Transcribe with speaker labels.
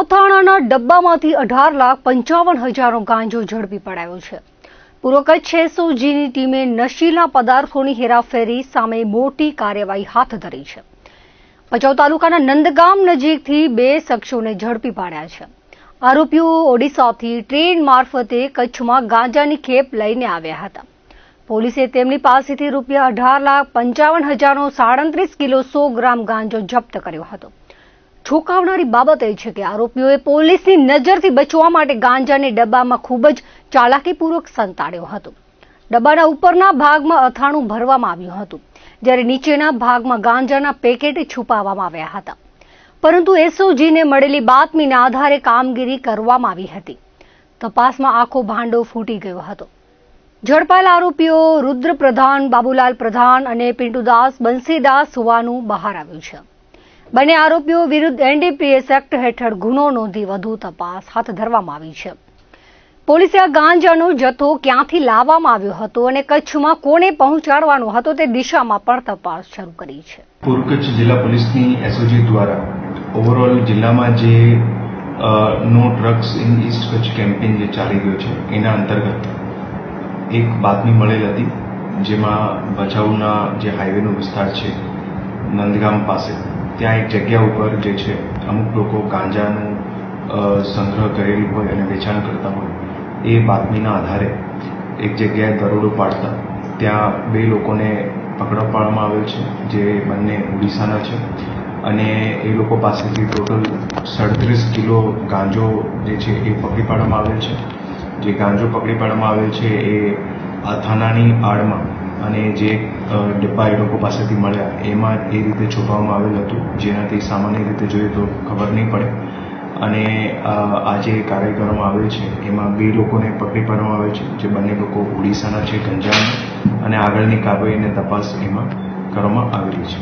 Speaker 1: અથાણાના ડબ્બામાંથી 18,55,000નો ગાંજો ઝડપી પડાયો છે। પૂર્વ કચ્છ એસઓજીની ટીમે નશીલા પદાર્થોની હેરાફેરી સામે મોટી કાર્યવાહી હાથ ધરી છે। ભચાઉ તાલુકાના નંદગામ નજીકથી 2 શખ્સોને ઝડપી પાડ્યા છે। આરોપીઓ ઓડિશાથી ટ્રેન મારફતે કચ્છમાં ગાંજાની ખેપ લઈને આવ્યા હતા। પોલીસે તેમની પાસેથી ₹18,55,000નો 37 કિલો 100 ગ્રામ ગાંજો જપ્ત કર્યો હતો। ચોંકાવનારી બાબત એ છે કે આરોપીઓએ પોલીસની નજરથી બચવા માટે ગાંજાને ડબ્બામાં ખૂબ જ ચાલાકીપૂર્વક સંતાડ્યો હતો। ડબ્બાના ઉપરના ભાગમાં અથાણું ભરવામાં આવ્યું હતું, જ્યારે નીચેના ભાગમાં ગાંજાના પેકેટ છુપાવવામાં આવ્યા હતા। પરંતુ એસઓજીને મળેલી બાતમીના આધારે કામગીરી કરવામાં આવી હતી। તપાસમાં આખો ભાંડો ફૂટી ગયો હતો। ઝડપાયેલા આરોપીઓ રુદ્ર પ્રધાન, બાબુલાલ પ્રધાન અને પિન્ટુદાસ બંસીદાસ હોવાનું બહાર આવ્યું છે। બંને આરોપીઓ વિરુદ્ધ એનડીપીએસ એક્ટ હેઠળ ગુનો નોંધી વધુ તપાસ હાથ ધરવામાં આવી છે। પોલીસે આ ગાંજાનો જથ્થો ક્યાંથી લાવવામાં આવ્યો હતો અને કચ્છમાં કોને પહોંચાડવાનો હતો તે દિશામાં પણ તપાસ શરૂ કરી છે।
Speaker 2: પૂર્વ કચ્છ જિલ્લા પોલીસની એસઓજી દ્વારા ઓવરઓલ જિલ્લામાં જે નો drugs in East Kutch campaign જે ચાલી રહ્યો છે એના અંતર્ગત એક બાતમી મળેલ હતી, જેમાં ભચાઉના જે હાઈવેનો વિસ્તાર છે નંદગામ પાસે, ત્યાં એક જગ્યા ઉપર જે છે અમુક લોકો ગાંજાનું સંગ્રહ કરેલું હોય અને વેચાણ કરતા હોય, એ બાતમીના આધારે એક જગ્યાએ દરોડો પાડતા ત્યાં 2 લોકોને પકડવા પાડવામાં આવેલ છે, જે બંને ઓડિશાના છે અને એ લોકો પાસેથી ટોટલ 37 કિલો ગાંજો જે છે એ પકડી પાડવામાં આવેલ છે। જે ગાંજો પકડી પાડવામાં આવેલ છે એ અથાણાની આડમાં અને જે ડબ્બા એ લોકો પાસેથી મળ્યા એમાં એ રીતે છુપાવવામાં આવેલ હતું, જેનાથી સામાન્ય રીતે જોઈએ તો ખબર નહીં પડે। અને આ જે કાર્ય કરવામાં આવેલ છે એમાં 2 લોકોને પકડી પાડવામાં આવેલ છે, જે બંને લોકો ઓડિશાના છે, ગંજામના, અને આગળની કાર્યવાહી અને તપાસ એમાં કરવામાં આવેલી છે।